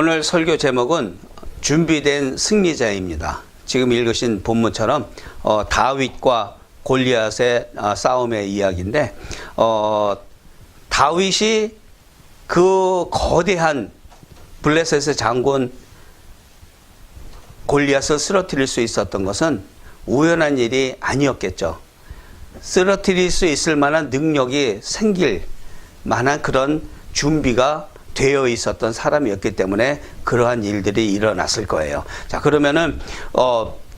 오늘 설교 제목은 준비된 승리자입니다. 지금 읽으신 본문처럼 다윗과 골리앗의 싸움의 이야기인데 다윗이 그 거대한 블레셋의 장군 골리앗을 쓰러뜨릴 수 있었던 것은 우연한 일이 아니었겠죠. 쓰러뜨릴 수 있을 만한 능력이 생길 만한 그런 준비가 되어 있었던 사람이었기 때문에 그러한 일들이 일어났을 거예요. 자, 그러면은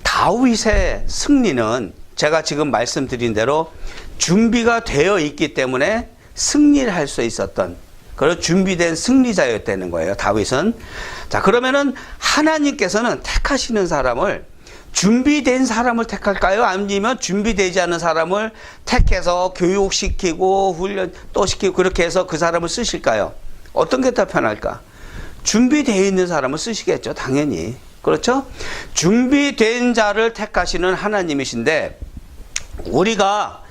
다윗의 승리는 제가 지금 말씀드린 대로 준비가 되어 있기 때문에 승리를 할 수 있었던 그런 준비된 승리자였다는 거예요, 다윗은. 자, 그러면은 하나님께서는 택하시는 사람을 준비된 사람을 택할까요? 아니면 준비되지 않은 사람을 택해서 교육시키고 훈련 또 시키고 그렇게 해서 그 사람을 쓰실까요? 어떤 게 더 편할까? 준비되어 있는 사람을 쓰시겠죠, 당연히. 그렇죠? 준비된 자를 택하시는 하나님이신데 우리가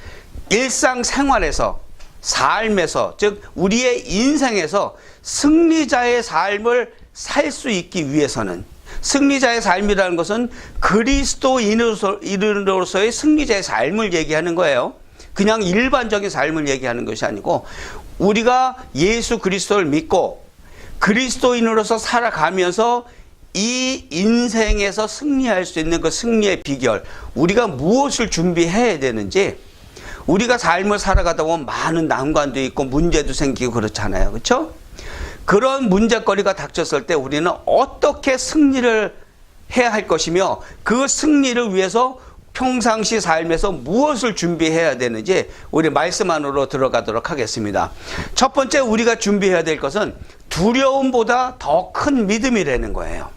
일상생활에서 삶에서 즉 우리의 인생에서 승리자의 삶을 살 수 있기 위해서는 승리자의 삶이라는 것은 그리스도인으로서의 승리자의 삶을 얘기하는 거예요. 그냥 일반적인 삶을 얘기하는 것이 아니고 우리가 예수 그리스도를 믿고 그리스도인으로서 살아가면서 이 인생에서 승리할 수 있는 그 승리의 비결, 우리가 무엇을 준비해야 되는지. 우리가 삶을 살아가다 보면 많은 난관도 있고 문제도 생기고 그렇잖아요. 그렇죠? 그런 문제거리가 닥쳤을 때 우리는 어떻게 승리를 해야 할 것이며 그 승리를 위해서 평상시 삶에서 무엇을 준비해야 되는지 우리 말씀 안으로 들어가도록 하겠습니다. 첫 번째 우리가 준비해야 될 것은 두려움보다 더 큰 믿음이라는 거예요.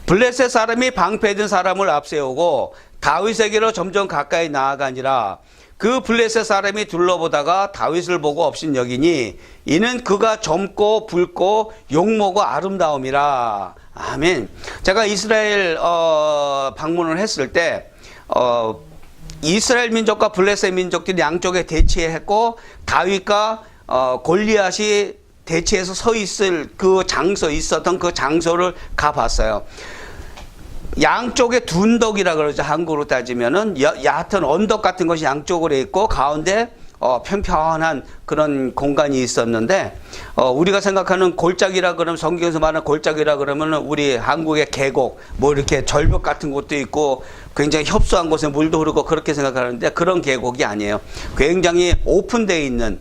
블레셋 사람이 방패든 사람을 앞세우고 다윗에게로 점점 가까이 나아가니라. 그 블레셋 사람이 둘러보다가 다윗을 보고 업신여기니 이는 그가 젊고 붉고 용모고 아름다움이라. 아멘. 제가 이스라엘 방문을 했을 때 이스라엘 민족과 블레셋 민족들이 양쪽에 대치했고 다윗과 골리앗이 대치해서 서 있을 그 장소 있었던 그 장소를 가봤어요. 양쪽에 둔덕이라 그러죠. 한국으로 따지면은 얕은 언덕 같은 것이 양쪽으로 있고 가운데 평평한 그런 공간이 있었는데 우리가 생각하는 골짜기라 그러면 성경에서 말하는 골짜기라 그러면 우리 한국의 계곡 뭐 이렇게 절벽 같은 곳도 있고 굉장히 협소한 곳에 물도 흐르고 그렇게 생각하는데 그런 계곡이 아니에요. 굉장히 오픈되어 있는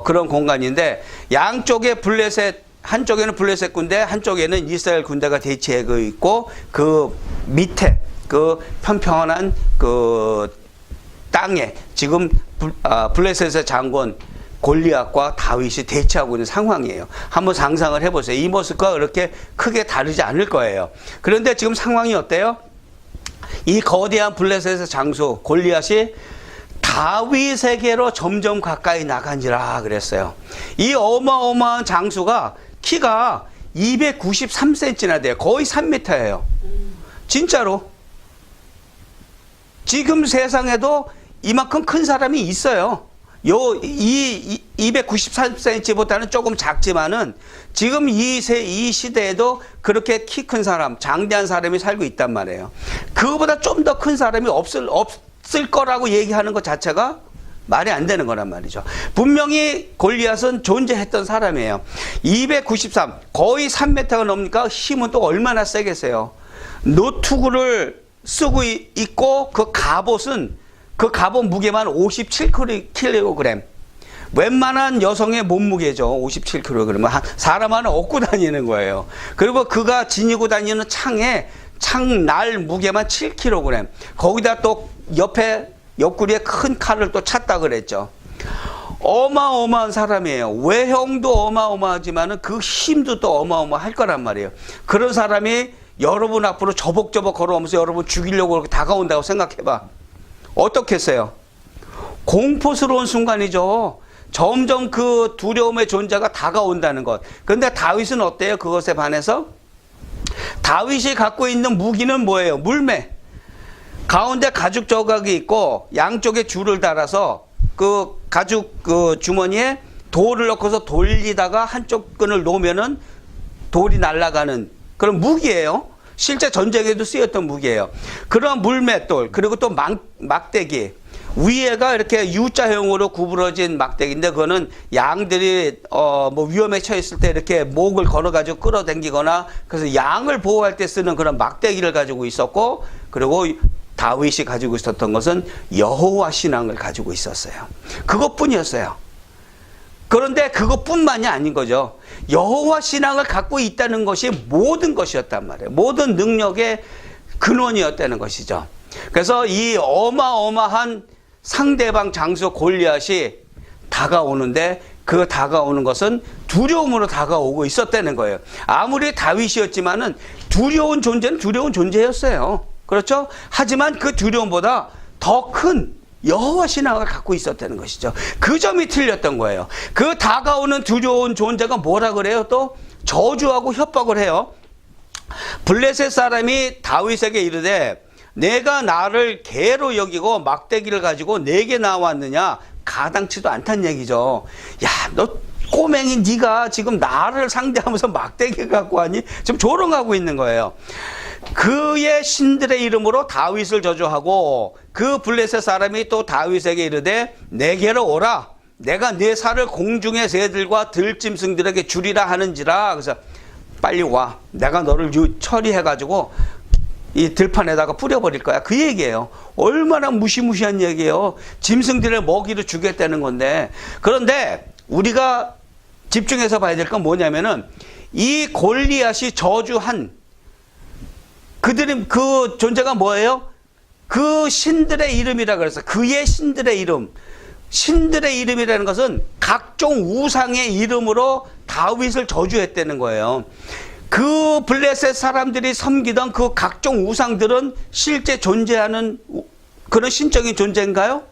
그런 공간인데 양쪽에 블레셋 한쪽에는 블레셋 군대, 한쪽에는 이스라엘 군대가 대치하고 있고 그 밑에 그 평평한 그 땅에 지금 블레셋의 장군 골리앗과 다윗이 대치하고 있는 상황이에요. 한번 상상을 해보세요. 이 모습과 그렇게 크게 다르지 않을 거예요. 그런데 지금 상황이 어때요? 이 거대한 블레셋의 장수 골리앗이 다윗에게로 점점 가까이 나가니라 그랬어요. 이 어마어마한 장수가 키가 293cm나 돼요. 거의 3m예요. 진짜로. 지금 세상에도 이만큼 큰 사람이 있어요. 이 293cm보다는 조금 작지만은 지금 이 시대에도 그렇게 키 큰 사람, 장대한 사람이 살고 있단 말이에요. 그거보다 좀 더 큰 사람이 없을 거라고 얘기하는 것 자체가 말이 안 되는 거란 말이죠. 분명히 골리앗은 존재했던 사람이에요. 293, 거의 3m가 넘으니까 힘은 또 얼마나 세겠어요. 노투구를 쓰고 있고 그 갑옷 무게만 57kg. 웬만한 여성의 몸무게죠. 57kg. 사람 하나 얻고 다니는 거예요. 그리고 그가 지니고 다니는 창날 무게만 7kg. 거기다 또 옆구리에 큰 칼을 또 찼다 그랬죠. 어마어마한 사람이에요. 외형도 어마어마하지만은 그 힘도 또 어마어마할 거란 말이에요. 그런 사람이 여러분 앞으로 저벅저벅 걸어오면서 여러분 죽이려고 그렇게 다가온다고 생각해봐. 어떻겠어요? 공포스러운 순간이죠. 점점 그 두려움의 존재가 다가온다는 것. 그런데 다윗은 어때요? 그것에 반해서 다윗이 갖고 있는 무기는 뭐예요? 물매. 가운데 가죽 조각이 있고 양쪽에 줄을 달아서 그 가죽 그 주머니에 돌을 넣고서 돌리다가 한쪽 끈을 놓으면은 돌이 날아가는 그런 무기예요. 실제 전쟁에도 쓰였던 무기예요. 그런 물맷돌, 그리고 또 막대기, 위에가 이렇게 U자형으로 구부러진 막대기인데, 그거는 양들이 뭐 위험에 처했을 때 이렇게 목을 걸어가지고 끌어당기거나, 그래서 양을 보호할 때 쓰는 그런 막대기를 가지고 있었고, 그리고 다윗이 가지고 있었던 것은 여호와 신앙을 가지고 있었어요. 그것뿐이었어요. 그런데 그것뿐만이 아닌 거죠. 여호와 신앙을 갖고 있다는 것이 모든 것이었단 말이에요. 모든 능력의 근원이었다는 것이죠. 그래서 이 어마어마한 상대방 장수 골리앗이 다가오는데, 그 다가오는 것은 두려움으로 다가오고 있었다는 거예요. 아무리 다윗이었지만은 두려운 존재는 두려운 존재였어요. 그렇죠? 하지만 그 두려움보다 더 큰 여호와 신앙을 갖고 있었다는 것이죠. 그 점이 틀렸던 거예요. 그 다가오는 두려운 존재가 뭐라 그래요? 또 저주하고 협박을 해요. 블레셋 사람이 다윗에게 이르되, 내가 나를 개로 여기고 막대기를 가지고 내게 나왔느냐? 가당치도 않다는 얘기죠. 야, 너 꼬맹이, 네가 지금 나를 상대하면서 막대기 갖고 왔니? 지금 조롱하고 있는 거예요. 그의 신들의 이름으로 다윗을 저주하고, 그 블레셋 사람이 또 다윗에게 이르되, 내게로 오라. 내가 네 살을 공중의 새들과 들짐승들에게 주리라 하는지라. 그래서 빨리 와. 내가 너를 처리해가지고 이 들판에다가 뿌려버릴 거야. 그 얘기예요. 얼마나 무시무시한 얘기예요. 짐승들의 먹이를 주겠다는 건데. 그런데 우리가 집중해서 봐야 될 건 뭐냐면은, 이 골리앗이 저주한 그들이, 그 존재가 뭐예요? 그 신들의 이름이라 그래서, 그의 신들의 이름. 신들의 이름이라는 것은 각종 우상의 이름으로 다윗을 저주했다는 거예요. 그 블레셋 사람들이 섬기던 그 각종 우상들은 실제 존재하는 그런 신적인 존재인가요?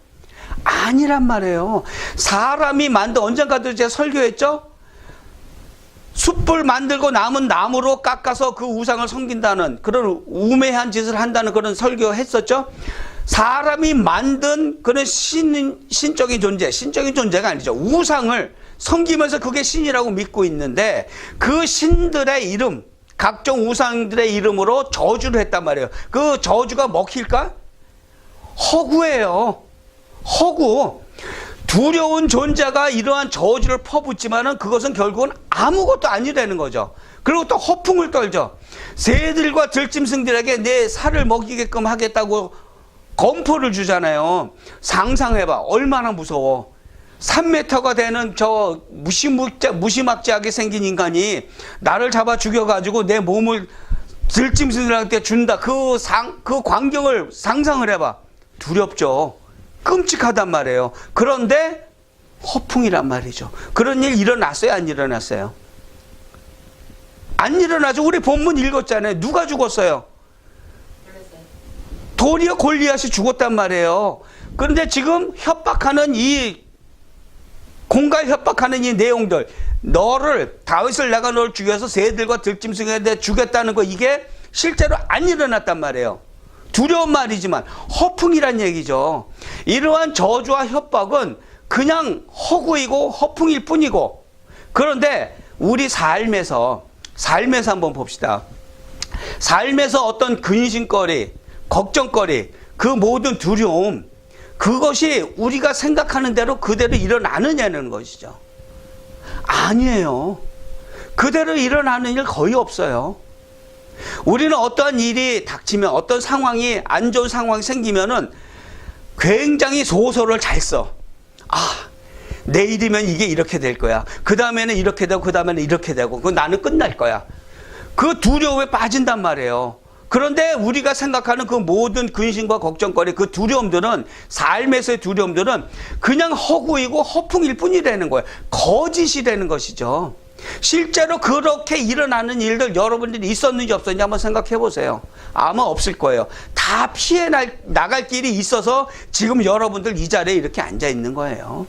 아니란 말이에요. 사람이 만든, 언젠가도 제가 설교했죠? 숯불 만들고 남은 나무로 깎아서 그 우상을 섬긴다는 그런 우매한 짓을 한다는 그런 설교했었죠. 사람이 만든 그런 신적인 존재, 신적인 존재가 아니죠. 우상을 섬기면서 그게 신이라고 믿고 있는데, 그 신들의 이름, 각종 우상들의 이름으로 저주를 했단 말이에요. 그 저주가 먹힐까? 허구예요. 허구. 두려운 존재가 이러한 저주를 퍼붓지만은 그것은 결국은 아무것도 아니라는 거죠. 그리고 또 허풍을 떨죠. 새들과 들짐승들에게 내 살을 먹이게끔 하겠다고 검포를 주잖아요. 상상해봐. 얼마나 무서워. 3m가 되는 저 무시막지하게 생긴 인간이 나를 잡아 죽여가지고 내 몸을 들짐승들한테 준다. 그 광경을 상상을 해봐. 두렵죠. 끔찍하단 말이에요. 그런데 허풍이란 말이죠. 그런 일 일어났어요? 안 일어났어요? 안 일어나죠. 우리 본문 읽었잖아요. 누가 죽었어요? 도리어 골리앗이 죽었단 말이에요. 그런데 지금 협박하는 공갈 협박하는 이 내용들, 다윗을 내가 너를 죽여서 새들과 들짐승에 죽였다는 거, 이게 실제로 안 일어났단 말이에요. 두려운 말이지만 허풍이란 얘기죠. 이러한 저주와 협박은 그냥 허구이고 허풍일 뿐이고, 그런데 우리 삶에서 한번 봅시다. 삶에서 어떤 근심거리, 걱정거리, 그 모든 두려움, 그것이 우리가 생각하는 대로 그대로 일어나느냐는 것이죠. 아니에요. 그대로 일어나는 일 거의 없어요. 우리는 어떠한 일이 닥치면, 어떤 상황이, 안 좋은 상황이 생기면은 굉장히 소설을 잘 써. 내일이면 이게 이렇게 될 거야. 그 다음에는 이렇게 되고, 그 다음에는 이렇게 되고, 나는 끝날 거야. 그 두려움에 빠진단 말이에요. 그런데 우리가 생각하는 그 모든 근심과 걱정거리, 그 두려움들은, 삶에서의 두려움들은 그냥 허구이고 허풍일 뿐이라는 거예요. 거짓이라는 것이죠. 실제로 그렇게 일어나는 일들 여러분들이 있었는지 없었는지 한번 생각해 보세요. 아마 없을 거예요. 다 피해 나갈 길이 있어서 지금 여러분들 이 자리에 이렇게 앉아 있는 거예요.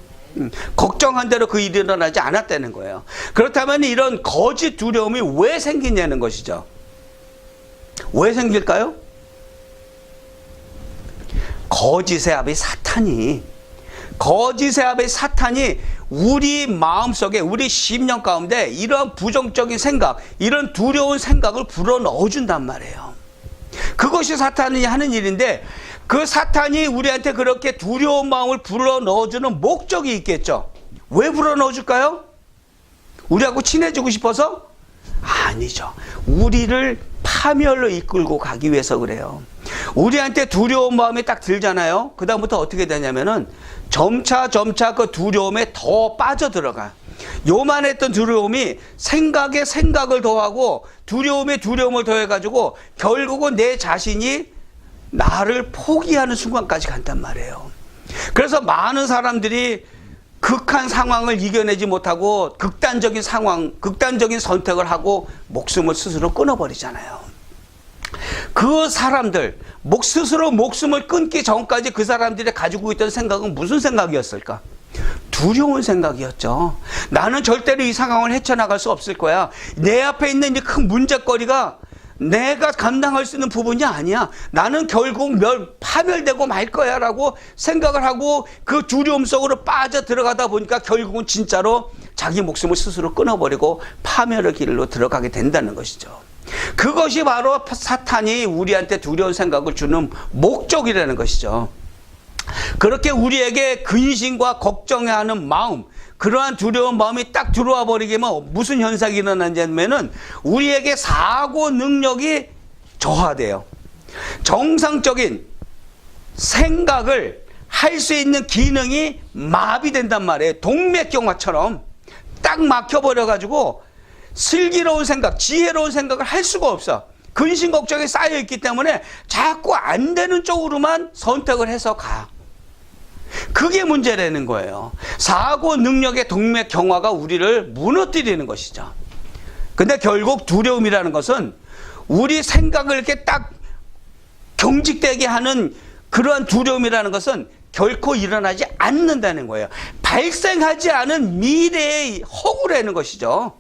걱정한 대로 그 일이 일어나지 않았다는 거예요. 그렇다면 이런 거짓 두려움이 왜 생기냐는 것이죠. 왜 생길까요? 거짓의 아비 사탄이 거짓의 아버지 사탄이 우리 마음속에, 우리 심령 가운데 이런 부정적인 생각, 이런 두려운 생각을 불어넣어준단 말이에요. 그것이 사탄이 하는 일인데, 그 사탄이 우리한테 그렇게 두려운 마음을 불어넣어주는 목적이 있겠죠. 왜 불어넣어줄까요? 우리하고 친해지고 싶어서? 아니죠. 우리를 파멸로 이끌고 가기 위해서 그래요. 우리한테 두려운 마음이 딱 들잖아요. 그 다음부터 어떻게 되냐면은 점차 그 두려움에 더 빠져들어가요. 요만했던 두려움이 생각에 생각을 더하고 두려움에 두려움을 더해가지고 결국은 내 자신이 나를 포기하는 순간까지 간단 말이에요. 그래서 많은 사람들이 극한 상황을 이겨내지 못하고 극단적인 상황, 극단적인 선택을 하고 목숨을 스스로 끊어버리잖아요. 그 사람들, 스스로 목숨을 끊기 전까지 그 사람들이 가지고 있던 생각은 무슨 생각이었을까? 두려운 생각이었죠. 나는 절대로 이 상황을 헤쳐나갈 수 없을 거야. 내 앞에 있는 이 큰 문제거리가 내가 감당할 수 있는 부분이 아니야. 나는 결국 파멸되고 말 거야 라고 생각을 하고 그 두려움 속으로 빠져 들어가다 보니까 결국은 진짜로 자기 목숨을 스스로 끊어버리고 파멸의 길로 들어가게 된다는 것이죠. 그것이 바로 사탄이 우리한테 두려운 생각을 주는 목적이라는 것이죠. 그렇게 우리에게 근심과 걱정해하는 마음, 그러한 두려운 마음이 딱 들어와 버리면 무슨 현상이 일어나냐면은 우리에게 사고 능력이 저하돼요. 정상적인 생각을 할 수 있는 기능이 마비된단 말이에요. 동맥경화처럼 딱 막혀버려가지고 슬기로운 생각, 지혜로운 생각을 할 수가 없어. 근심 걱정이 쌓여있기 때문에 자꾸 안 되는 쪽으로만 선택을 해서 가. 그게 문제라는 거예요. 사고 능력의 동맥 경화가 우리를 무너뜨리는 것이죠. 근데 결국 두려움이라는 것은 우리 생각을 이렇게 딱 경직되게 하는 그러한 두려움이라는 것은 결코 일어나지 않는다는 거예요. 발생하지 않은 미래의 허구라는 것이죠.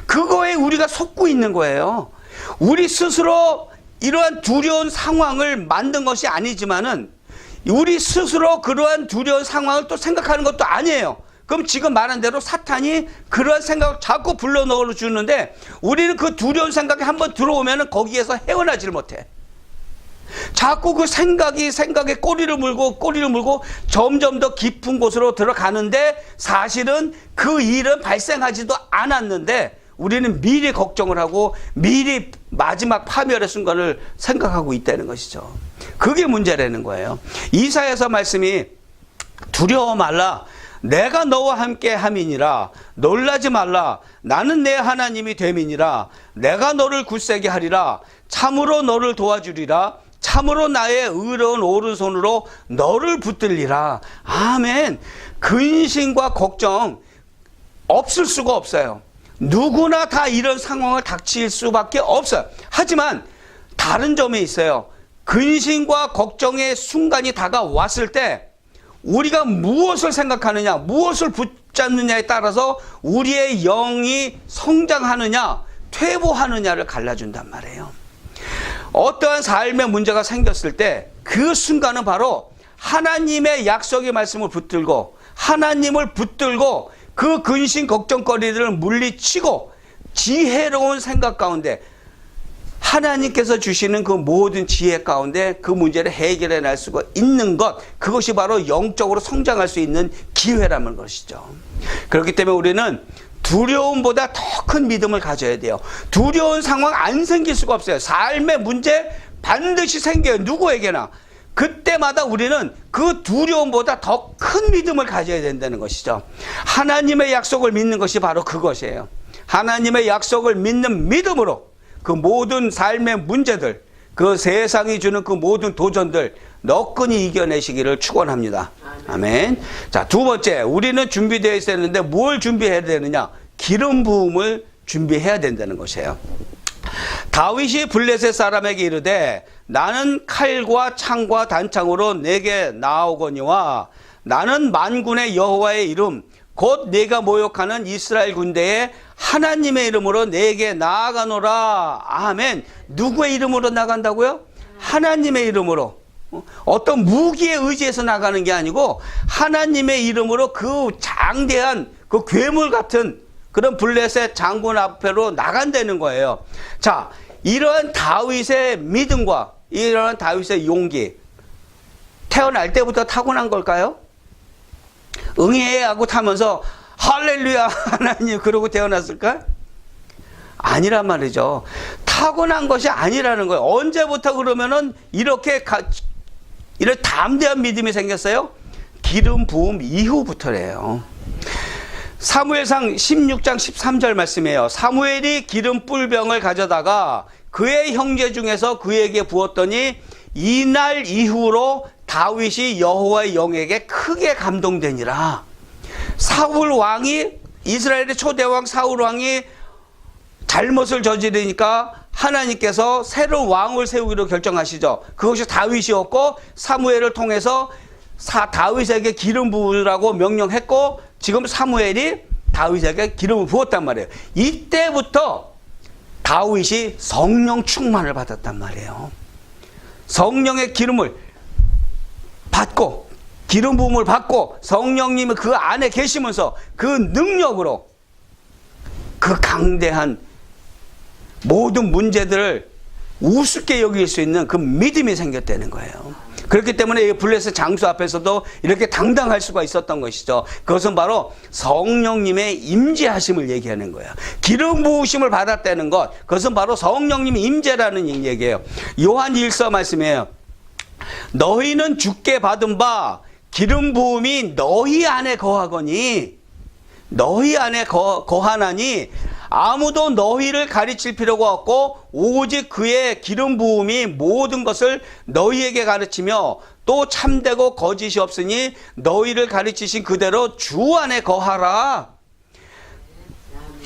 그거에 우리가 속고 있는 거예요. 우리 스스로 이러한 두려운 상황을 만든 것이 아니지만은 우리 스스로 그러한 두려운 상황을 또 생각하는 것도 아니에요. 그럼 지금 말한 대로 사탄이 그러한 생각을 자꾸 불러넣어 주는데 우리는 그 두려운 생각이 한번 들어오면 거기에서 헤어나질 못해. 자꾸 그 생각에 꼬리를 물고 점점 더 깊은 곳으로 들어가는데 사실은 그 일은 발생하지도 않았는데 우리는 미리 걱정을 하고 미리 마지막 파멸의 순간을 생각하고 있다는 것이죠. 그게 문제라는 거예요. 이사야서 말씀이 두려워 말라 내가 너와 함께 함이니라 놀라지 말라 나는 내 하나님이 됨이니라 내가 너를 굳세게 하리라 참으로 너를 도와주리라 참으로 나의 의로운 오른손으로 너를 붙들리라. 아멘. 근심과 걱정 없을 수가 없어요. 누구나 다 이런 상황을 닥칠 수밖에 없어요. 하지만 다른 점이 있어요. 근심과 걱정의 순간이 다가왔을 때 우리가 무엇을 생각하느냐, 무엇을 붙잡느냐에 따라서 우리의 영이 성장하느냐, 퇴보하느냐를 갈라준단 말이에요. 어떠한 삶의 문제가 생겼을 때 그 순간은 바로 하나님의 약속의 말씀을 붙들고 하나님을 붙들고 그 근심 걱정거리들을 물리치고 지혜로운 생각 가운데 하나님께서 주시는 그 모든 지혜 가운데 그 문제를 해결해 낼 수가 있는 것, 그것이 바로 영적으로 성장할 수 있는 기회라는 것이죠. 그렇기 때문에 우리는 두려움보다 더 큰 믿음을 가져야 돼요. 두려운 상황 안 생길 수가 없어요. 삶의 문제 반드시 생겨요. 누구에게나. 그때마다 우리는 그 두려움보다 더 큰 믿음을 가져야 된다는 것이죠. 하나님의 약속을 믿는 것이 바로 그것이에요. 하나님의 약속을 믿는 믿음으로 그 모든 삶의 문제들, 그 세상이 주는 그 모든 도전들 너끈히 이겨내시기를 축원합니다. 아멘. 자, 두 번째, 우리는 준비되어 있어야 되는데 뭘 준비해야 되느냐? 기름 부음을 준비해야 된다는 것이에요. 다윗이 블레셋 사람에게 이르되 나는 칼과 창과 단창으로 내게 나아오거니와 나는 만군의 여호와의 이름 곧 내가 모욕하는 이스라엘 군대의 하나님의 이름으로 내게 나아가노라. 아멘. 누구의 이름으로 나간다고요? 하나님의 이름으로. 어떤 무기에 의지해서 나가는 게 아니고 하나님의 이름으로 그 장대한 그 괴물 같은 그런 블레셋 장군 앞으로 나간다는 거예요. 자, 이러한 다윗의 믿음과 이러한 다윗의 용기, 태어날 때부터 타고난 걸까요? 응애 하고 타면서 할렐루야 하나님 그러고 태어났을까? 아니란 말이죠. 타고난 것이 아니라는 거예요. 언제부터 그러면은 이렇게 이런 담대한 믿음이 생겼어요? 기름 부음 이후부터래요. 사무엘상 16장 13절 말씀이에요. 사무엘이 기름 뿔병을 가져다가 그의 형제 중에서 그에게 부었더니 이날 이후로 다윗이 여호와의 영에게 크게 감동되니라. 사울 왕이, 이스라엘의 초대왕 사울 왕이 잘못을 저지르니까 하나님께서 새로운 왕을 세우기로 결정하시죠. 그것이 다윗이었고 사무엘을 통해서 다윗에게 기름 부으라고 명령했고 지금 사무엘이 다윗에게 기름을 부었단 말이에요. 이때부터 다윗이 성령 충만을 받았단 말이에요. 성령의 기름을 받고 기름 부음을 받고 성령님이 그 안에 계시면서 그 능력으로 그 강대한 모든 문제들을 우습게 여길 수 있는 그 믿음이 생겼다는 거예요. 그렇기 때문에 이 블레셋 장수 앞에서도 이렇게 당당할 수가 있었던 것이죠. 그것은 바로 성령님의 임재하심을 얘기하는 거예요. 기름 부으심을 받았다는 것, 그것은 바로 성령님의 임재라는 얘기예요. 요한 1서 말씀이에요. 너희는 주께 받은 바 기름 부음이 너희 안에 거하거니, 너희 안에 거하나니 아무도 너희를 가르칠 필요가 없고 오직 그의 기름 부음이 모든 것을 너희에게 가르치며 또 참되고 거짓이 없으니 너희를 가르치신 그대로 주 안에 거하라.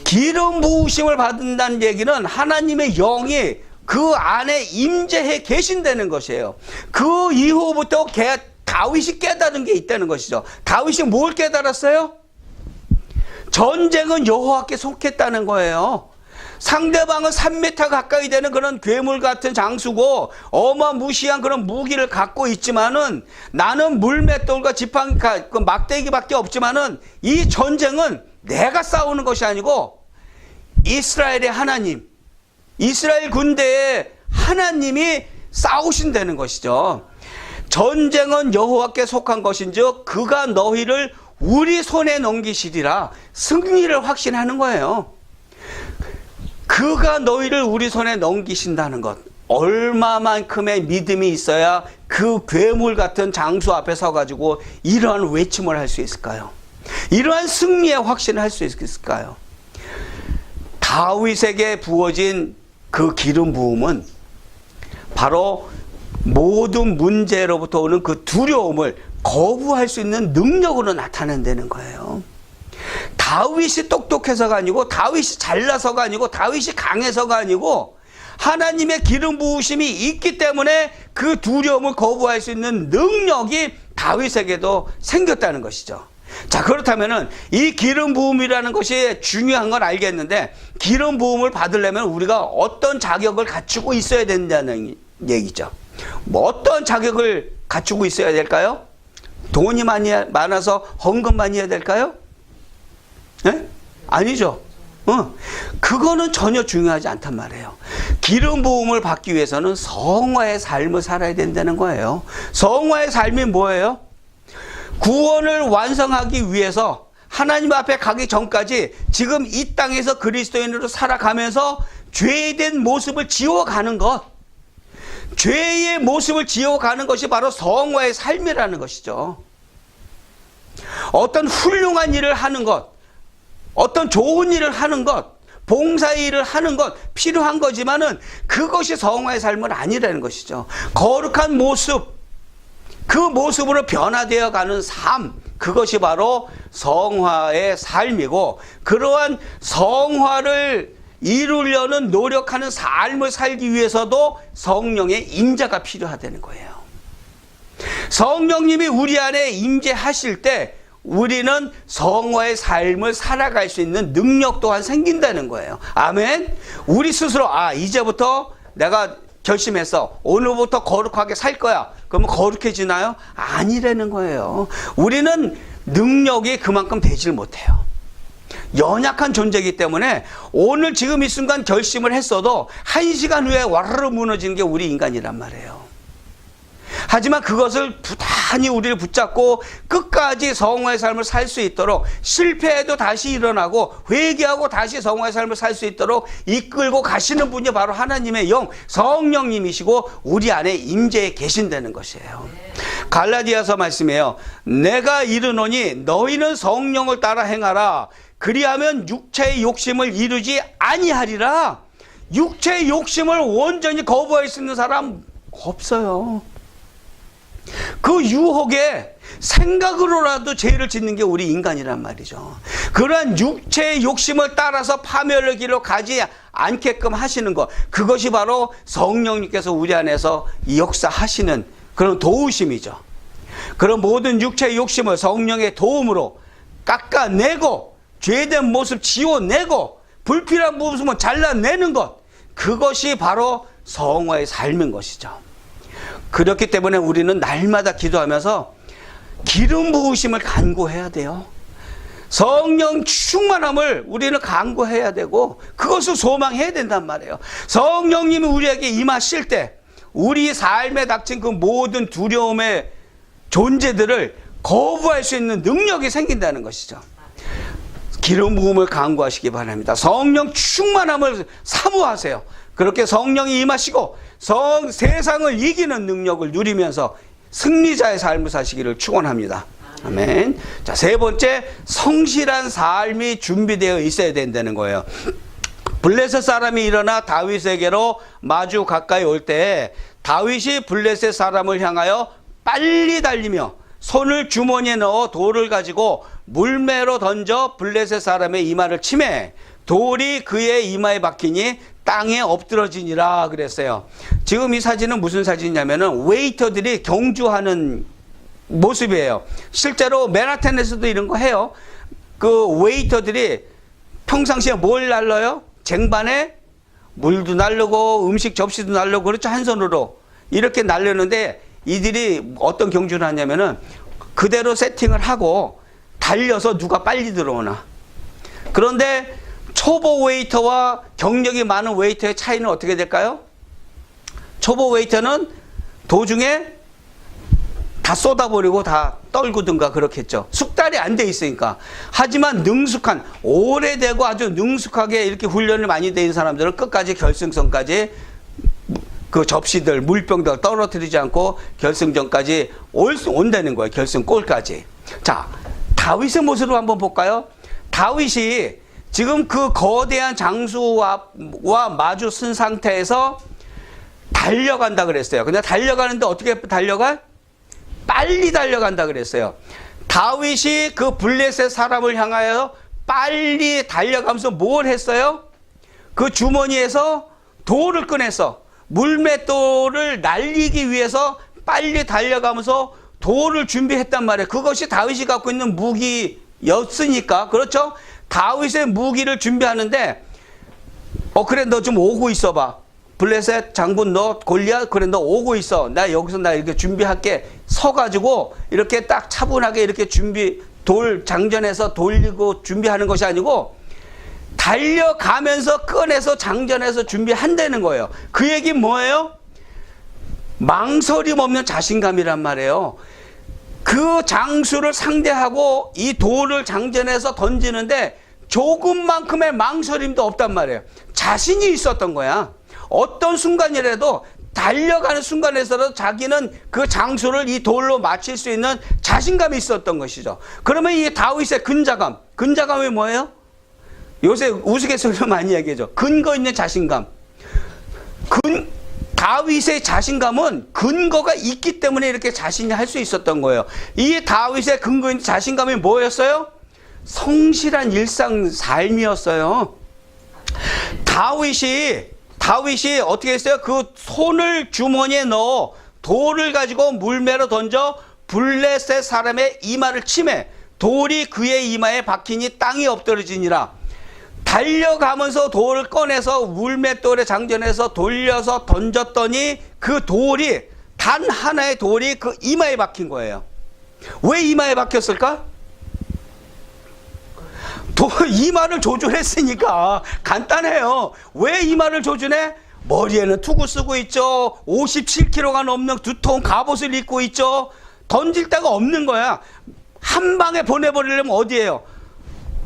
기름 부으심을 받는다는 얘기는 하나님의 영이 그 안에 임재해 계신다는 것이에요. 그 이후부터 다윗이 깨달은 게 있다는 것이죠. 다윗이 뭘 깨달았어요? 전쟁은 여호와께 속했다는 거예요. 상대방은 3m 가까이 되는 그런 괴물 같은 장수고 어마무시한 그런 무기를 갖고 있지만은 나는 물맷돌과 지팡이, 그 막대기밖에 없지만은 이 전쟁은 내가 싸우는 것이 아니고 이스라엘의 하나님, 이스라엘 군대의 하나님이 싸우신다는 것이죠. 전쟁은 여호와께 속한 것인즉 그가 너희를 우리 손에 넘기시리라. 승리를 확신하는 거예요. 그가 너희를 우리 손에 넘기신다는 것. 얼마만큼의 믿음이 있어야 그 괴물 같은 장수 앞에 서가지고 이러한 외침을 할 수 있을까요? 이러한 승리의 확신을 할 수 있을까요? 다윗에게 부어진 그 기름 부음은 바로 모든 문제로부터 오는 그 두려움을 거부할 수 있는 능력으로 나타낸다는 거예요. 다윗이 똑똑해서가 아니고 다윗이 잘나서가 아니고 다윗이 강해서가 아니고 하나님의 기름 부으심이 있기 때문에 그 두려움을 거부할 수 있는 능력이 다윗에게도 생겼다는 것이죠. 자, 그렇다면은 이 기름 부음이라는 것이 중요한 건 알겠는데 기름 부음을 받으려면 우리가 어떤 자격을 갖추고 있어야 된다는 얘기죠. 뭐 어떤 자격을 갖추고 있어야 될까요? 돈이 많아서 헌금 많이 해야 될까요? 네? 아니죠. 그거는 전혀 중요하지 않단 말이에요. 기름 부음을 받기 위해서는 성화의 삶을 살아야 된다는 거예요. 성화의 삶이 뭐예요? 구원을 완성하기 위해서 하나님 앞에 가기 전까지 지금 이 땅에서 그리스도인으로 살아가면서 죄된 모습을 지워가는 것, 죄의 모습을 지어가는 것이 바로 성화의 삶이라는 것이죠. 어떤 훌륭한 일을 하는 것, 어떤 좋은 일을 하는 것, 봉사의 일을 하는 것 필요한 거지만은 그것이 성화의 삶은 아니라는 것이죠. 거룩한 모습, 그 모습으로 변화되어 가는 삶, 그것이 바로 성화의 삶이고 그러한 성화를 이루려는 노력하는 삶을 살기 위해서도 성령의 임재가 필요하다는 거예요. 성령님이 우리 안에 임재하실 때 우리는 성화의 삶을 살아갈 수 있는 능력 또한 생긴다는 거예요. 아멘. 우리 스스로 이제부터 내가 결심했어. 오늘부터 거룩하게 살 거야. 그러면 거룩해지나요? 아니라는 거예요. 우리는 능력이 그만큼 되질 못해요. 연약한 존재이기 때문에 오늘 지금 이 순간 결심을 했어도 1시간 후에 와르르 무너지는 게 우리 인간이란 말이에요. 하지만 그것을 부단히 우리를 붙잡고 끝까지 성화의 삶을 살 수 있도록, 실패해도 다시 일어나고 회개하고 다시 성화의 삶을 살 수 있도록 이끌고 가시는 분이 바로 하나님의 영, 성령님이시고 우리 안에 임재해 계신다는 것이에요. 갈라디아서 말씀이에요. 내가 이르노니 너희는 성령을 따라 행하라. 그리하면 육체의 욕심을 이루지 아니하리라. 육체의 욕심을 온전히 거부할 수 있는 사람 없어요. 그 유혹에 생각으로라도 죄를 짓는 게 우리 인간이란 말이죠. 그러한 육체의 욕심을 따라서 파멸의 길로 가지 않게끔 하시는 것, 그것이 바로 성령님께서 우리 안에서 역사하시는 그런 도우심이죠. 그런 모든 육체의 욕심을 성령의 도움으로 깎아내고 죄된 모습 지워내고 불필요한 모습은 잘라내는 것, 그것이 바로 성화의 삶인 것이죠. 그렇기 때문에 우리는 날마다 기도하면서 기름 부으심을 간구해야 돼요. 성령 충만함을 우리는 간구해야 되고 그것을 소망해야 된단 말이에요. 성령님이 우리에게 임하실 때 우리 삶에 닥친 그 모든 두려움의 존재들을 거부할 수 있는 능력이 생긴다는 것이죠. 기름 부음을 간구하시기 바랍니다. 성령 충만함을 사모하세요. 그렇게 성령이 임하시고 세상을 이기는 능력을 누리면서 승리자의 삶을 사시기를 축원합니다. 아멘. 자, 세 번째, 성실한 삶이 준비되어 있어야 된다는 거예요. 블레셋 사람이 일어나 다윗에게로 마주 가까이 올 때 다윗이 블레셋 사람을 향하여 빨리 달리며 손을 주머니에 넣어 돌을 가지고 물매로 던져 블레셋 사람의 이마를 치매 돌이 그의 이마에 박히니 땅에 엎드러지니라 그랬어요. 지금 이 사진은 무슨 사진이냐면은 웨이터들이 경주하는 모습이에요. 실제로 맨하탄에서도 이런 거 해요. 그 웨이터들이 평상시에 뭘 날려요? 쟁반에 물도 날르고 음식 접시도 날르고 그렇죠. 한 손으로 이렇게 날르는데 이들이 어떤 경주를 하냐면은 그대로 세팅을 하고 달려서 누가 빨리 들어오나. 그런데 초보 웨이터와 경력이 많은 웨이터의 차이는 어떻게 될까요? 초보 웨이터는 도중에 다 쏟아버리고 다 떨구든가 그렇겠죠. 숙달이 안 돼 있으니까. 하지만 능숙한, 오래되고 아주 능숙하게 이렇게 훈련을 많이 돼 있는 사람들은 끝까지 결승선까지 그 접시들, 물병들 떨어뜨리지 않고 결승전까지 온다는 거예요. 결승골까지. 자, 다윗의 모습을 한번 볼까요? 다윗이 지금 그 거대한 장수와 마주 쓴 상태에서 달려간다 그랬어요. 근데 달려가는데 어떻게 달려가? 빨리 달려간다 그랬어요. 다윗이 그 블레셋 사람을 향하여 빨리 달려가면서 뭘 했어요? 그 주머니에서 돌을 꺼내서 물맷돌을 날리기 위해서 빨리 달려가면서 돌을 준비했단 말이에요. 그것이 다윗이 갖고 있는 무기였으니까. 그렇죠? 다윗의 무기를 준비하는데 그래 너 좀 오고 있어봐. 블레셋 장군 너 골리앗 그래 너 오고 있어. 나 여기서 나 이렇게 준비할게. 서가지고 이렇게 딱 차분하게 이렇게 돌 장전해서 돌리고 준비하는 것이 아니고 달려가면서 꺼내서 장전해서 준비한다는 거예요. 그 얘기는 뭐예요? 망설임 없는 자신감이란 말이에요. 그 장수를 상대하고 이 돌을 장전해서 던지는데 조금만큼의 망설임도 없단 말이에요. 자신이 있었던 거야. 어떤 순간이라도 달려가는 순간에서도 자기는 그 장수를 이 돌로 맞힐 수 있는 자신감이 있었던 것이죠. 그러면 이 다윗의 근자감이 뭐예요? 요새 우스갯소리로 많이 얘기하죠. 근거 있는 자신감. 다윗의 자신감은 근거가 있기 때문에 이렇게 자신이 할 수 있었던 거예요. 이 다윗의 근거 있는 자신감이 뭐였어요? 성실한 일상 삶이었어요. 다윗이 어떻게 했어요? 그 손을 주머니에 넣어 돌을 가지고 물매로 던져 블레셋 사람의 이마를 치매 돌이 그의 이마에 박히니 땅이 엎드러지니라. 달려가면서 돌을 꺼내서 물맷돌에 장전해서 돌려서 던졌더니 그 돌이, 단 하나의 돌이 그 이마에 박힌 거예요. 왜 이마에 박혔을까? 이마를 조준했으니까. 간단해요. 왜 이마를 조준해? 머리에는 투구 쓰고 있죠. 57kg가 넘는 두터운 갑옷을 입고 있죠. 던질 데가 없는 거야. 한 방에 보내버리려면 어디예요?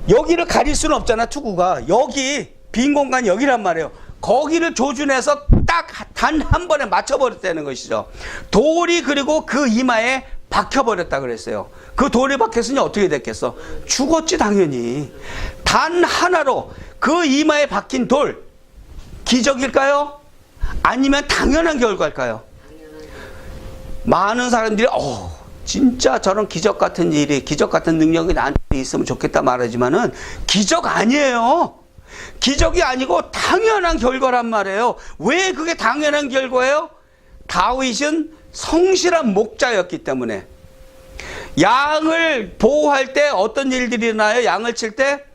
여기를 가릴 수는 없잖아. 투구가 여기 빈 공간 여기란 말이에요. 거기를 조준해서 딱 단 한 번에 맞춰버렸다는 것이죠. 돌이 그리고 그 이마에 박혀버렸다 그랬어요. 그 돌이 박혔으니 어떻게 됐겠어? 죽었지 당연히. 단 하나로 그 이마에 박힌 돌, 기적일까요? 아니면 당연한 결과일까요? 많은 사람들이 진짜 저런 기적 같은 일이, 기적 같은 능력이 나한테 있으면 좋겠다 말하지만은 기적 아니에요. 기적이 아니고 당연한 결과란 말이에요. 왜 그게 당연한 결과예요? 다윗은 성실한 목자였기 때문에. 양을 보호할 때 어떤 일들이 일어나요? 양을 칠 때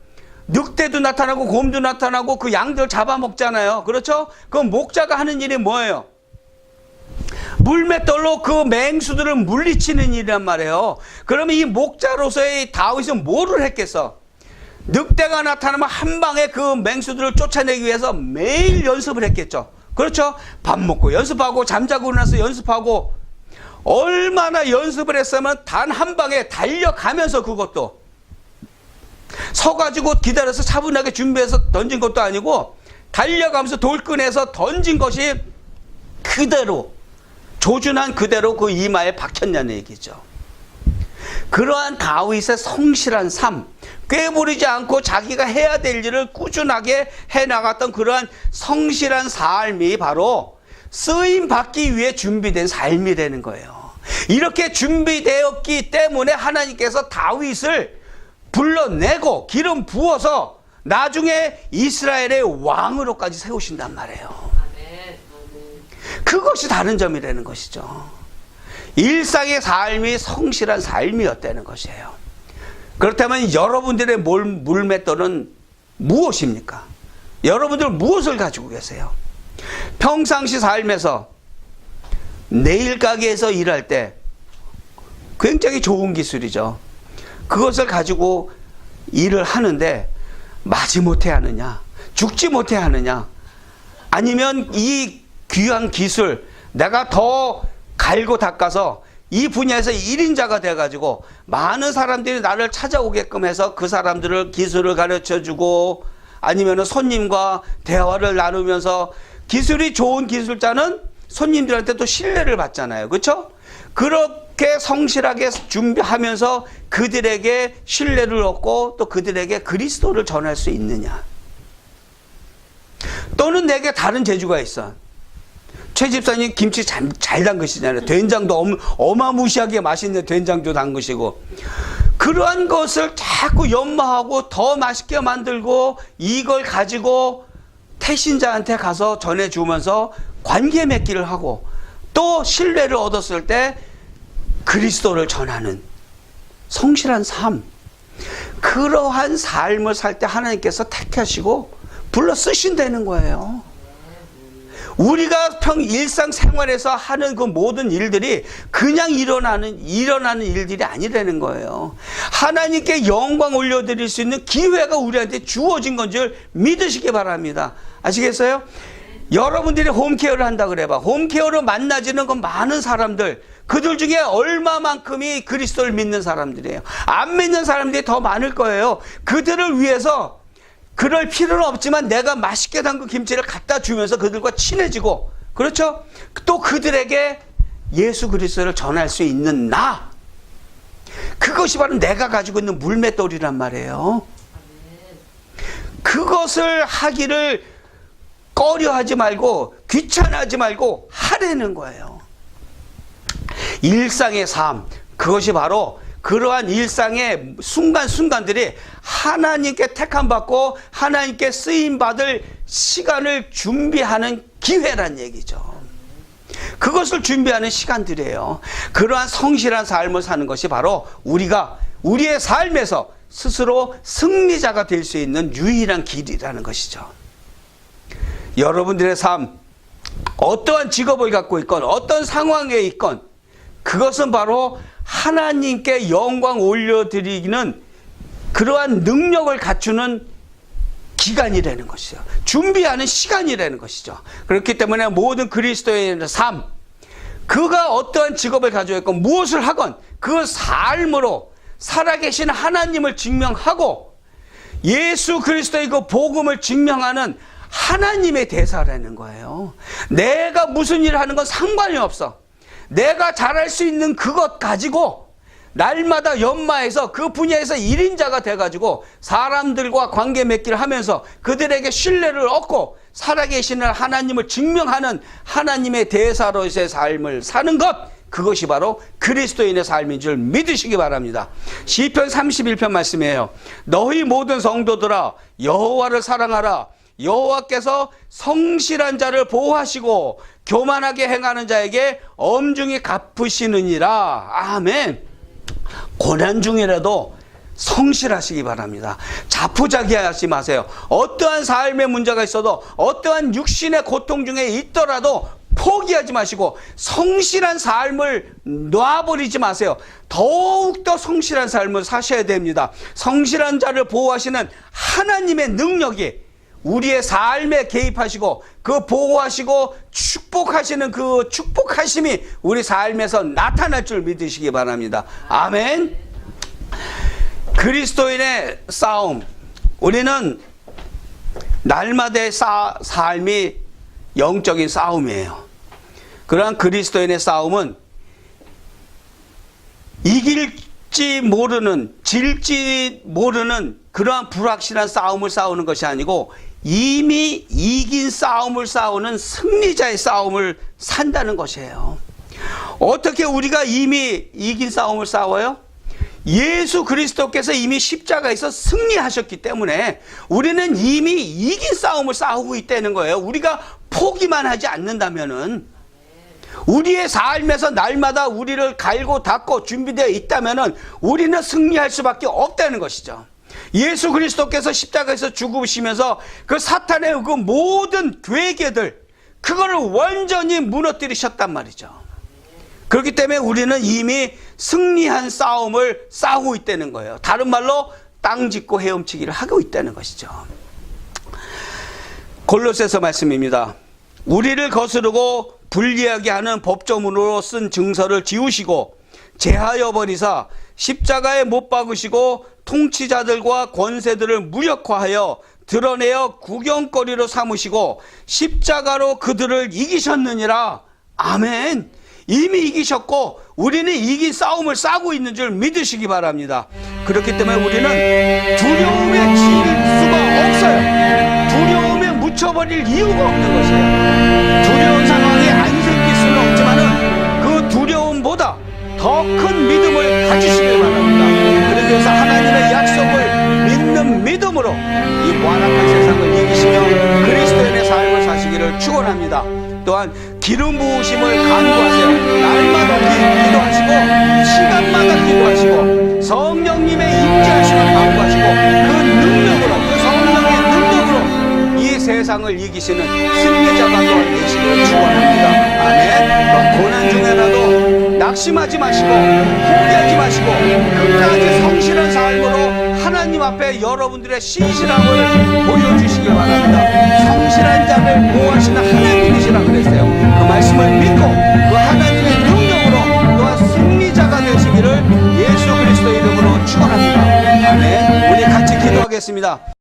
늑대도 나타나고 곰도 나타나고 그 양들 잡아먹잖아요. 그렇죠? 그럼 목자가 하는 일이 뭐예요? 물맷돌로 그 맹수들을 물리치는 일이란 말이에요. 그러면 이 목자로서의 다윗은 뭐를 했겠어? 늑대가 나타나면 한 방에 그 맹수들을 쫓아내기 위해서 매일 연습을 했겠죠. 그렇죠? 밥 먹고 연습하고 잠자고 일어나서 연습하고, 얼마나 연습을 했으면 단 한 방에 달려가면서, 그것도 서가지고 기다려서 차분하게 준비해서 던진 것도 아니고 달려가면서 돌 꺼내서 던진 것이 그대로, 조준한 그대로 그 이마에 박혔냐는 얘기죠. 그러한 다윗의 성실한 삶, 꾀부리지 않고 자기가 해야 될 일을 꾸준하게 해나갔던 그러한 성실한 삶이 바로 쓰임 받기 위해 준비된 삶이라는 거예요. 이렇게 준비되었기 때문에 하나님께서 다윗을 불러내고 기름 부어서 나중에 이스라엘의 왕으로까지 세우신단 말이에요. 그것이 다른 점이라는 것이죠. 일상의 삶이 성실한 삶이었다는 것이에요. 그렇다면 여러분들의 물맷돌은 무엇입니까? 여러분들 무엇을 가지고 계세요? 평상시 삶에서 네일 가게에서 일할 때 굉장히 좋은 기술이죠. 그것을 가지고 일을 하는데 마지못해 하느냐, 죽지 못해 하느냐, 아니면 이 귀한 기술 내가 더 갈고 닦아서 이 분야에서 1인자가 돼가지고 많은 사람들이 나를 찾아오게끔 해서 그 사람들을 기술을 가르쳐주고, 아니면 손님과 대화를 나누면서, 기술이 좋은 기술자는 손님들한테 또 신뢰를 받잖아요. 그렇죠? 그렇게 성실하게 준비하면서 그들에게 신뢰를 얻고 또 그들에게 그리스도를 전할 수 있느냐? 또는 내게 다른 재주가 있어. 최 집사님 김치 잘 담그시잖아요. 된장도 어마무시하게 맛있는 된장도 담그시고, 그러한 것을 자꾸 연마하고 더 맛있게 만들고 이걸 가지고 태신자한테 가서 전해주면서 관계 맺기를 하고, 또 신뢰를 얻었을 때 그리스도를 전하는 성실한 삶, 그러한 삶을 살 때 하나님께서 택하시고 불러 쓰신다는 거예요. 우리가 일상생활에서 하는 그 모든 일들이 그냥 일어나는 일들이 아니라는 거예요. 하나님께 영광 올려드릴 수 있는 기회가 우리한테 주어진 건 줄 믿으시기 바랍니다. 아시겠어요? 여러분들이 홈케어를 한다 그래봐. 홈케어를 만나지는 건 많은 사람들, 그들 중에 얼마만큼이 그리스도를 믿는 사람들이에요. 안 믿는 사람들이 더 많을 거예요. 그들을 위해서 그럴 필요는 없지만 내가 맛있게 담근 김치를 갖다 주면서 그들과 친해지고, 그렇죠? 또 그들에게 예수 그리스도를 전할 수 있는 나, 그것이 바로 내가 가지고 있는 물맷돌이란 말이에요. 그것을 하기를 꺼려하지 말고 귀찮아하지 말고 하라는 거예요. 일상의 삶, 그것이 바로 그러한 일상의 순간순간들이 하나님께 택함받고 하나님께 쓰임받을 시간을 준비하는 기회란 얘기죠. 그것을 준비하는 시간들이에요. 그러한 성실한 삶을 사는 것이 바로 우리가 우리의 삶에서 스스로 승리자가 될 수 있는 유일한 길이라는 것이죠. 여러분들의 삶, 어떠한 직업을 갖고 있건 어떤 상황에 있건 그것은 바로 하나님께 영광 올려드리기는 그러한 능력을 갖추는 기간이라는 것이죠. 준비하는 시간이라는 것이죠. 그렇기 때문에 모든 그리스도인의 삶, 그가 어떠한 직업을 가지고 있건 무엇을 하건 그 삶으로 살아계신 하나님을 증명하고 예수 그리스도의 그 복음을 증명하는 하나님의 대사라는 거예요. 내가 무슨 일을 하는 건 상관이 없어. 내가 잘할 수 있는 그것 가지고 날마다 연마해서 그 분야에서 1인자가 돼가지고 사람들과 관계 맺기를 하면서 그들에게 신뢰를 얻고 살아계시는 하나님을 증명하는 하나님의 대사로서의 삶을 사는 것, 그것이 바로 그리스도인의 삶인 줄 믿으시기 바랍니다. 시편 31편 말씀이에요. 너희 모든 성도들아 여호와를 사랑하라. 여호와께서 성실한 자를 보호하시고 교만하게 행하는 자에게 엄중히 갚으시느니라. 아멘. 고난 중이라도 성실하시기 바랍니다. 자포자기하지 마세요. 어떠한 삶의 문제가 있어도 어떠한 육신의 고통 중에 있더라도 포기하지 마시고 성실한 삶을 놔버리지 마세요. 더욱더 성실한 삶을 사셔야 됩니다. 성실한 자를 보호하시는 하나님의 능력이 우리의 삶에 개입하시고 그 보호하시고 축복하시는 그 축복하심이 우리 삶에서 나타날 줄 믿으시기 바랍니다. 아멘. 그리스도인의 싸움, 우리는 날마다의 삶이 영적인 싸움이에요. 그러한 그리스도인의 싸움은 이길지 모르는, 질지 모르는 그러한 불확실한 싸움을 싸우는 것이 아니고 이미 이긴 싸움을 싸우는 승리자의 싸움을 산다는 것이에요. 어떻게 우리가 이미 이긴 싸움을 싸워요? 예수 그리스도께서 이미 십자가에서 승리하셨기 때문에 우리는 이미 이긴 싸움을 싸우고 있다는 거예요. 우리가 포기만 하지 않는다면은, 우리의 삶에서 날마다 우리를 갈고 닦고 준비되어 있다면은 우리는 승리할 수밖에 없다는 것이죠. 예수 그리스도께서 십자가에서 죽으시면서 그 사탄의 그 모든 괴계들, 그거를 완전히 무너뜨리셨단 말이죠. 그렇기 때문에 우리는 이미 승리한 싸움을 싸우고 있다는 거예요. 다른 말로 땅 짚고 헤엄치기를 하고 있다는 것이죠. 골로새서 말씀입니다. 우리를 거스르고 불리하게 하는 법조문으로 쓴 증서를 지우시고 제하여 버리사 십자가에 못 박으시고 통치자들과 권세들을 무력화하여 드러내어 구경거리로 삼으시고 십자가로 그들을 이기셨느니라. 아멘. 이미 이기셨고 우리는 이긴 싸움을 싸고 있는 줄 믿으시기 바랍니다. 그렇기 때문에 우리는 두려움에 질 수가 없어요. 두려움에 묻혀버릴 이유가 없는 것이에요. 두려운 상황이 안 생길 수는 없지만은 그 두려움보다 더 큰 믿음을 가지시길 바랍니다. 그러기 위해서 하나님의 약속을 믿는 믿음으로 이 완악한 세상을 이기시며 그리스도인의 삶을 사시기를 축원합니다. 또한 기름 부으심을 간구하세요. 날마다 기도하시고 시간마다 기도하시고 성령님의 임재하심을 간구하시고 그 능력으로, 그 성령의 능력으로 이 세상을 이기시는 승리자가 또한 되시기를 축원합니다. 아멘. 고난 중에라도 낙심하지 마시고 포기하지 마시고 끝까지 성실한 삶으로 하나님 앞에 여러분들의 신실함을 보여주시기 바랍니다. 성실한 자를 보호하시는 하나님이시라 그랬어요. 그 말씀을 믿고 그 하나님의 능력으로 또한 승리자가 되시기를 예수 그리스도 이름으로 축원합니다. 아멘. 우리 같이 기도하겠습니다.